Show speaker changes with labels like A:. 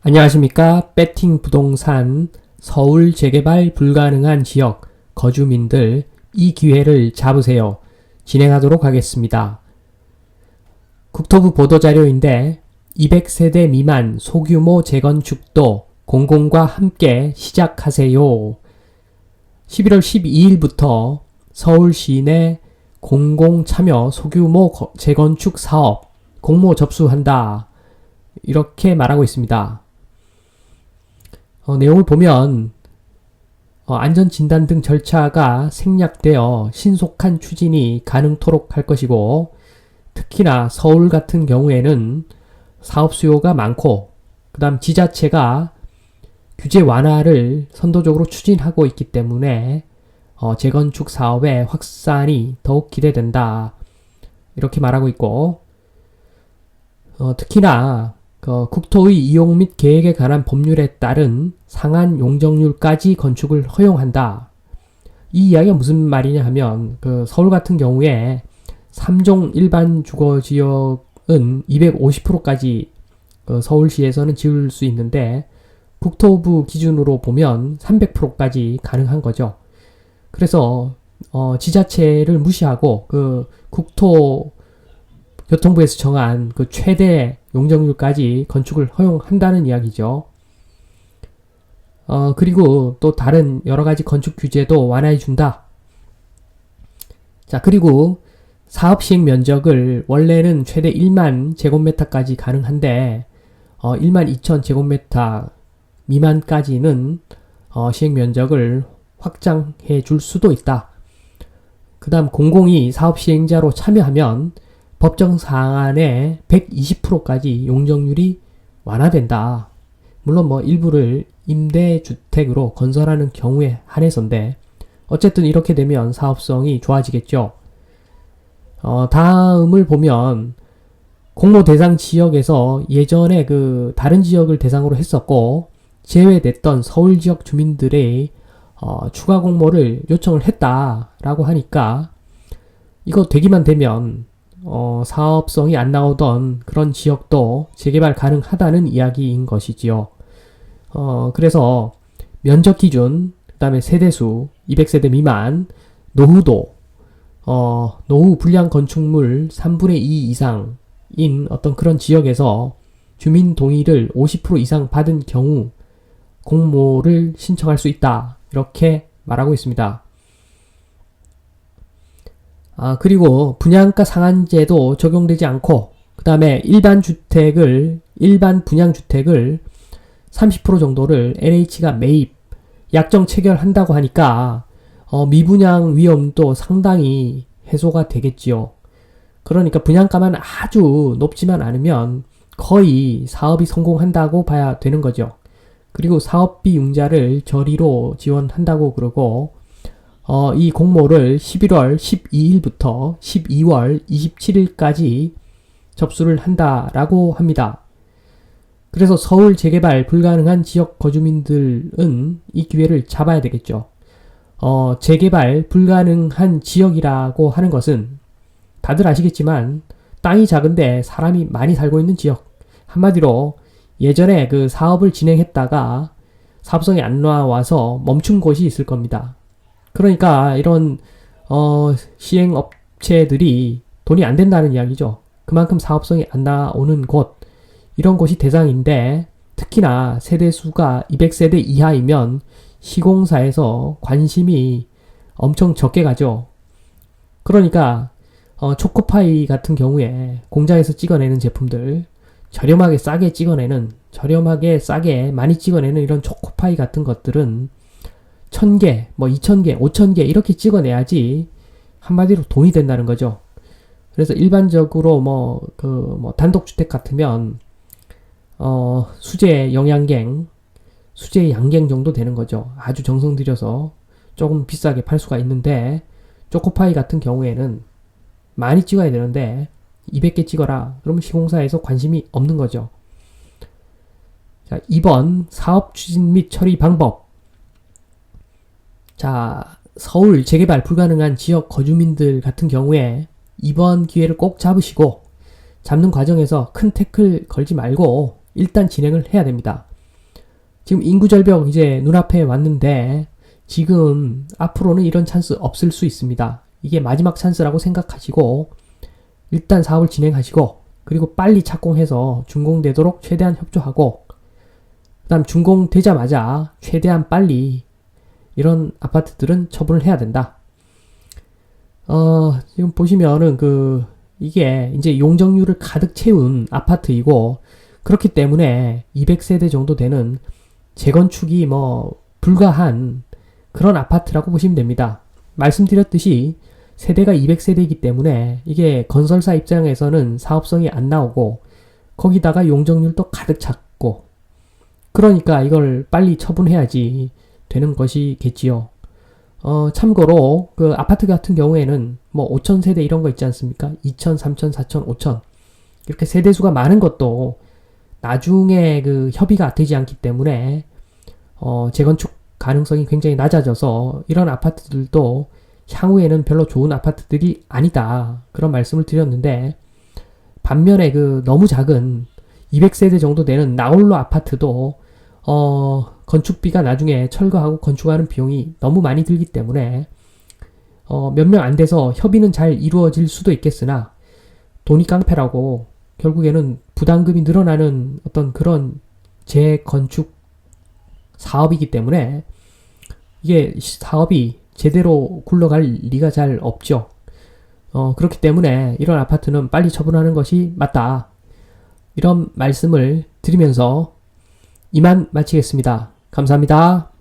A: 안녕하십니까. 배팅 부동산 서울 재개발 불가능한 지역 거주민들 이 기회를 잡으세요. 진행하도록 하겠습니다. 국토부 보도자료인데 200세대 미만 소규모 재건축도 공공과 함께 시작하세요. 11월 12일부터 서울시 내 공공참여 소규모 재건축 사업 공모 접수한다. 이렇게 말하고 있습니다. 내용을 보면 안전진단 등 절차가 생략되어 신속한 추진이 가능토록 할 것이고, 특히나 서울 같은 경우에는 사업 수요가 많고 그 다음 지자체가 규제 완화를 선도적으로 추진하고 있기 때문에 재건축 사업의 확산이 더욱 기대된다. 이렇게 말하고 있고, 특히나 국토의 이용 및 계획에 관한 법률에 따른 상한 용적률까지 건축을 허용한다. 이 이야기가 무슨 말이냐 하면 서울 같은 경우에 3종 일반 주거지역은 250%까지 서울시에서는 지을 수 있는데 국토부 기준으로 보면 300%까지 가능한 거죠. 그래서 지자체를 무시하고 국토교통부에서 정한 최대 용적률까지 건축을 허용한다는 이야기죠. 그리고 또 다른 여러가지 건축 규제도 완화해준다. 자, 그리고 사업 시행 면적을 원래는 최대 1만 제곱미터까지 가능한데 1만 2천 제곱미터 미만까지는 시행 면적을 확장해 줄 수도 있다. 그 다음 공공이 사업 시행자로 참여하면 법정 사안의 120%까지 용적률이 완화된다. 물론 일부를 임대주택으로 건설하는 경우에 한해서인데 어쨌든 이렇게 되면 사업성이 좋아지겠죠. 다음을 보면 공모 대상 지역에서 예전에 다른 지역을 대상으로 했었고 제외됐던 서울 지역 주민들의 추가 공모를 요청을 했다라고 하니까 이거 되기만 되면 사업성이 안 나오던 그런 지역도 재개발 가능하다는 이야기인 것이지요. 그래서 면적 기준, 그 다음에 세대수, 200세대 미만, 노후도, 노후 불량 건축물 3분의 2 이상인 어떤 그런 지역에서 주민 동의를 50% 이상 받은 경우 공모를 신청할 수 있다. 이렇게 말하고 있습니다. 그리고 분양가 상한제도 적용되지 않고 그 다음에 일반 분양주택을 30% 정도를 LH가 매입, 약정 체결한다고 하니까 미분양 위험도 상당히 해소가 되겠지요. 그러니까 분양가만 아주 높지만 않으면 거의 사업이 성공한다고 봐야 되는 거죠. 그리고 사업비 융자를 저리로 지원한다고 그러고 이 공모를 11월 12일부터 12월 27일까지 접수를 한다라고 합니다. 그래서 서울 재개발 불가능한 지역 거주민들은 이 기회를 잡아야 되겠죠. 재개발 불가능한 지역이라고 하는 것은 다들 아시겠지만 땅이 작은데 사람이 많이 살고 있는 지역. 한마디로 예전에 사업을 진행했다가 사업성이 안 나와서 멈춘 곳이 있을 겁니다. 그러니까 이런 시행업체들이 돈이 안 된다는 이야기죠. 그만큼 사업성이 안 나오는 곳, 이런 곳이 대상인데 특히나 세대수가 200세대 이하이면 시공사에서 관심이 엄청 적게 가죠. 그러니까 초코파이 같은 경우에 공장에서 찍어내는 제품들, 저렴하게 싸게 많이 찍어내는 이런 초코파이 같은 것들은 1000개, 2000개, 5000개 이렇게 찍어내야지 한마디로 돈이 된다는 거죠. 그래서 일반적으로 단독주택 같으면 수제 양갱 정도 되는 거죠. 아주 정성 들여서 조금 비싸게 팔 수가 있는데 초코파이 같은 경우에는 많이 찍어야 되는데 200개 찍어라. 그러면 시공사에서 관심이 없는 거죠. 자, 2번 사업 추진 및 처리 방법. 자, 서울 재개발 불가능한 지역 거주민들 같은 경우에 이번 기회를 꼭 잡으시고 잡는 과정에서 큰 태클 걸지 말고 일단 진행을 해야 됩니다. 지금 인구 절벽 이제 눈앞에 왔는데 지금 앞으로는 이런 찬스 없을 수 있습니다. 이게 마지막 찬스라고 생각하시고 일단 사업을 진행하시고 그리고 빨리 착공해서 준공되도록 최대한 협조하고 그 다음 준공되자마자 최대한 빨리 이런 아파트들은 처분을 해야 된다. 지금 보시면은 이게 이제 용적률을 가득 채운 아파트이고 그렇기 때문에 200세대 정도 되는 재건축이 불가한 그런 아파트라고 보시면 됩니다. 말씀드렸듯이 세대가 200세대이기 때문에 이게 건설사 입장에서는 사업성이 안 나오고 거기다가 용적률도 가득 찼고 그러니까 이걸 빨리 처분해야지 되는 것이겠지요. 참고로 그 아파트 같은 경우에는 5,000세대 이런 거 있지 않습니까? 2,000, 3,000, 4,000, 5,000 이렇게 세대수가 많은 것도 나중에 그 협의가 되지 않기 때문에 재건축 가능성이 굉장히 낮아져서 이런 아파트들도 향후에는 별로 좋은 아파트들이 아니다. 그런 말씀을 드렸는데 반면에 너무 작은 200세대 정도 되는 나홀로 아파트도 건축비가 나중에 철거하고 건축하는 비용이 너무 많이 들기 때문에 몇 명 안 돼서 협의는 잘 이루어질 수도 있겠으나 돈이 깡패라고 결국에는 부담금이 늘어나는 어떤 그런 재건축 사업이기 때문에 이게 사업이 제대로 굴러갈 리가 잘 없죠. 그렇기 때문에 이런 아파트는 빨리 처분하는 것이 맞다. 이런 말씀을 드리면서 이만 마치겠습니다. 감사합니다.